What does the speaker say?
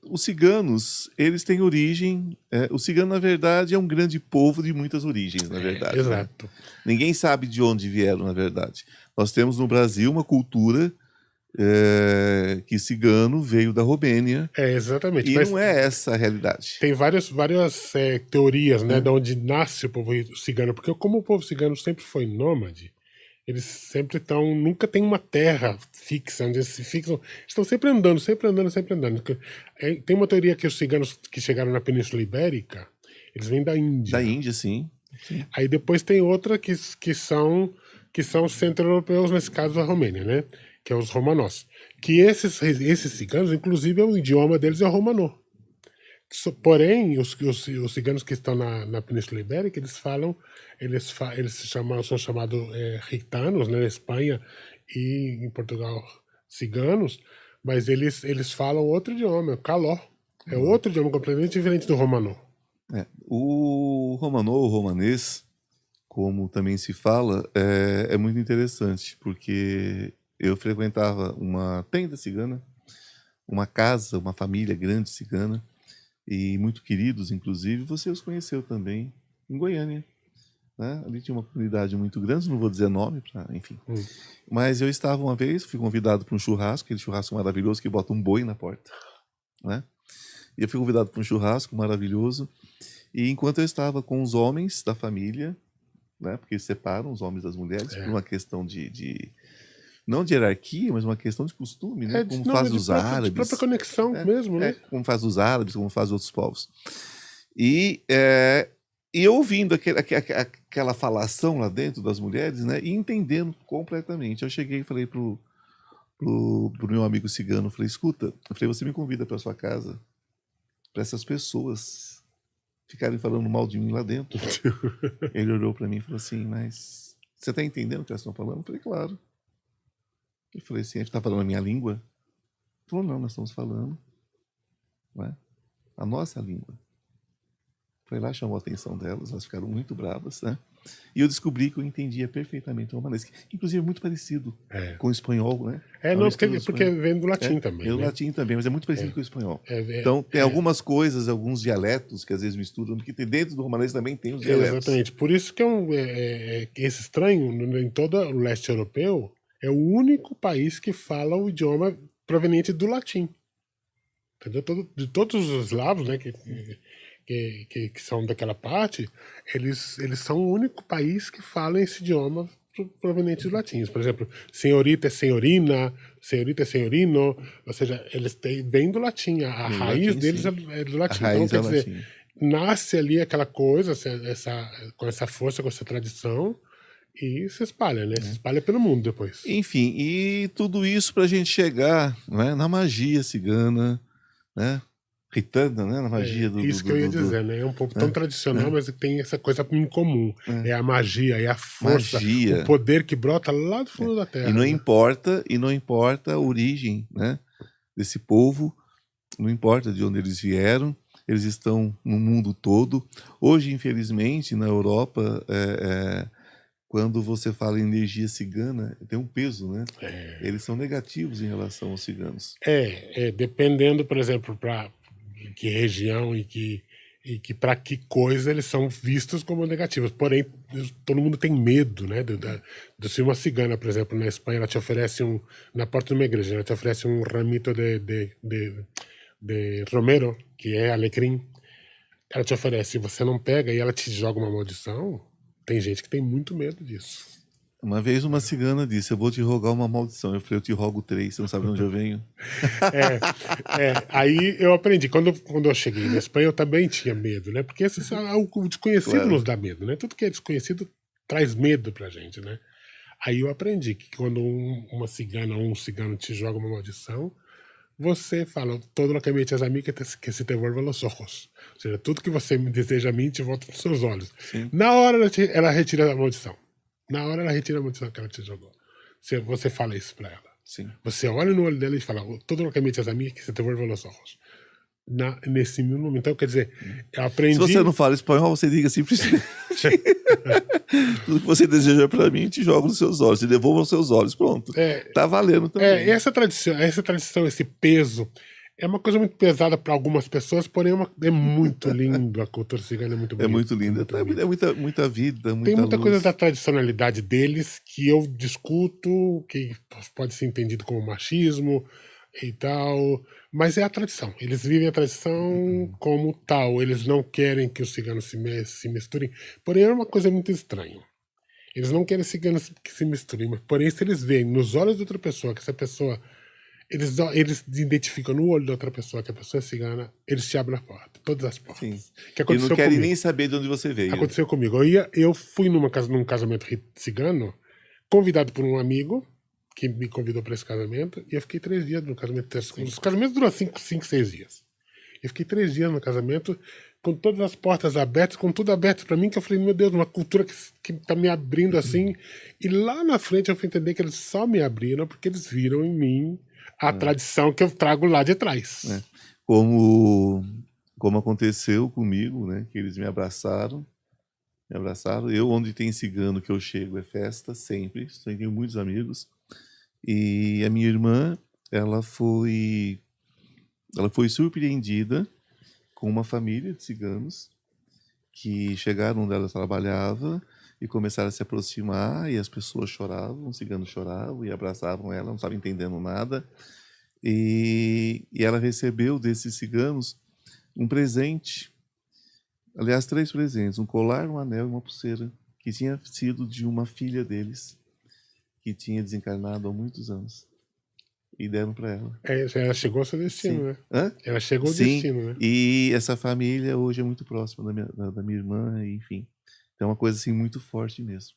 Os ciganos, eles têm origem. O cigano, na verdade, é um grande povo de muitas origens, na verdade, né? Exato. Ninguém sabe de onde vieram, na verdade. Nós temos no Brasil uma cultura que cigano veio da Romênia Exatamente. e Mas não é essa a realidade. tem várias teorias, né, Né? de onde nasce o povo cigano. Porque como o povo cigano sempre foi nômade, eles sempre estão, nunca tem uma terra fixa onde eles se fixam. Estão sempre andando, sempre andando, sempre andando. Tem uma teoria que os ciganos que chegaram na Península Ibérica, eles vêm da Da Índia. Índia, sim. Sim. Aí depois tem outra que são centro-europeus, nesse caso a Romênia, né? Que é os romanós. Que esses ciganos, inclusive, o idioma deles é o romanô. Porém, os ciganos que estão na Península Ibérica, eles falam, são chamados gitanos, né, na Espanha e em Portugal, ciganos, mas eles falam outro idioma, o caló. É outro idioma completamente diferente do romanô. O romanô, o romanês, como também se fala, é muito interessante, porque eu frequentava uma tenda cigana, uma casa, uma família grande cigana, e muito queridos, inclusive, você os conheceu também em Goiânia. Né? Ali tinha uma comunidade muito grande, não vou dizer nome, enfim. Mas eu estava uma vez, fui convidado para um churrasco, aquele churrasco maravilhoso que bota um boi na porta. Né? E eu fui convidado para um churrasco maravilhoso, e enquanto eu estava com os homens da família, né, porque eles separam os homens das mulheres por uma questão não de hierarquia, mas uma questão de costume, né? Como faz os De própria árabes. conexão mesmo, né? Como faz os árabes, como faz outros povos. E eu ouvindo aquela falação lá dentro das mulheres, né? E entendendo completamente. Eu cheguei e falei pro meu amigo cigano, falei, escuta, você me convida para sua casa para essas pessoas ficarem falando mal de mim lá dentro. Ele olhou para mim e falou assim, mas você está entendendo o que elas estão falando? Eu falei, claro. Eu falei assim, ele está falando a minha língua? Ele falou, não, nós estamos falando, né, a nossa língua. Foi lá, chamou a atenção delas, elas ficaram muito bravas, né? E eu descobri que eu entendia perfeitamente o romanês, que inclusive é muito parecido com o espanhol, né? Não, porque vem do latim também. Do né? latim também, mas é muito parecido com o espanhol. Então, tem algumas coisas, alguns dialetos que às vezes misturam, porque dentro do romanês também tem os dialetos. Exatamente. Por isso que esse estranho, em todo o leste europeu, é o único país que fala o idioma proveniente do latim. Entendeu? De todos os eslavos, né, que são daquela parte, eles são o único país que fala esse idioma proveniente do latim. Por exemplo, senhorita é senhorina, senhorita é senhorino, ou seja, eles vêm do latim, a raiz latim, deles sim. é do latim. A raiz então, quer é dizer, latim. nasce ali aquela coisa, com essa força, com essa tradição, e se espalha, né? Se espalha pelo mundo depois. Enfim, e tudo isso para a gente chegar, né, na magia cigana, né? Ritana, né? Na magia do... Isso que eu ia dizer, né? É um povo tão tradicional, mas tem essa coisa em comum. É a magia, é a força, magia. o poder que brota lá do fundo da terra. E não importa a origem, né, desse povo, não importa de onde eles vieram, eles estão no mundo todo. Hoje, infelizmente, na Europa, quando você fala em energia cigana, tem um peso, né? Eles são negativos em relação aos ciganos. Dependendo, por exemplo, para que região e que para que coisa eles são vistos como negativos. Porém, todo mundo tem medo, né? Se uma cigana, por exemplo, na Espanha, ela te oferece na porta de uma igreja, ela te oferece um ramito de romero, que é alecrim. Ela te oferece, você não pega e ela te joga uma maldição. Tem gente que tem muito medo disso. Uma vez uma cigana disse, eu vou te rogar uma maldição. Eu falei, eu te rogo 3, você não sabe de onde eu venho? Aí eu aprendi. Quando eu cheguei na Espanha, eu também tinha medo, né? Porque o desconhecido nos dá medo, né? Tudo que é desconhecido traz medo pra gente, né? Aí eu aprendi que quando uma cigana ou um cigano te joga uma maldição, você fala, todo lo que me echas a mí que se te vuelva los ojos. Ou seja, tudo que você me deseja a mim te volta nos seus olhos. Sim. Na hora ela retira a maldição. Na hora ela retira a maldição que ela te jogou. Você fala isso pra ela. Sim. Você olha no olho dela e fala, todo lo que me echas a mí que se te vuelva los ojos. Nesse mesmo momento, então, quer dizer, eu aprendi... Se você não fala espanhol, você diga simplesmente tudo que você deseja pra mim, te jogo nos seus olhos, te devolvo aos seus olhos, pronto. Tá valendo também. Essa tradição, esse peso, É uma coisa muito pesada para algumas pessoas, porém é muito lindo. A cultura cigana é muito É bonita. muito lindo. muito É bonita. muita vida, Tem muita muita coisa luz. da tradicionalidade deles que eu discuto, que pode ser entendido como machismo e tal, mas é a tradição. Eles vivem a tradição como tal. Eles não querem que os ciganos se misturem. Porém, é uma coisa muito estranha. Eles não querem ciganos que se misturem, mas porém, se eles veem nos olhos de outra pessoa que essa pessoa. Eles identificam no olho da outra pessoa que a pessoa é cigana, eles te abrem a porta, todas as Sim. portas. Que E não aconteceu querem comigo. nem saber de onde você veio. Aconteceu comigo. Eu fui num casamento cigano, convidado por um amigo que me convidou para esse casamento, e eu fiquei 3 dias no casamento. Os casamentos duram 5, 6 dias. Eu fiquei 3 dias no casamento, com todas as portas abertas, com tudo aberto para mim, que eu falei, meu Deus, uma cultura que tá me abrindo assim. E lá na frente eu fui entender que eles só me abriram porque eles viram em mim a tradição que eu trago lá de trás. É. Como aconteceu comigo, né? Que eles me abraçaram. Eu, onde tem cigano que eu chego, é festa, sempre. Tenho muitos amigos. E a minha irmã, ela foi surpreendida com uma família de ciganos que chegaram onde ela trabalhava e começaram a se aproximar, e as pessoas choravam, os ciganos choravam e abraçavam ela, não estavam entendendo nada. E ela recebeu desses ciganos um presente, aliás, 3 presentes, um colar, um anel e uma pulseira, que tinha sido de uma filha deles, que tinha desencarnado há muitos anos. E deram para ela. Ela chegou ao seu destino, Sim. né? Hã? Ela chegou ao Sim, destino, né? e essa família hoje é muito próxima da minha irmã, enfim. Então é uma coisa assim muito forte mesmo.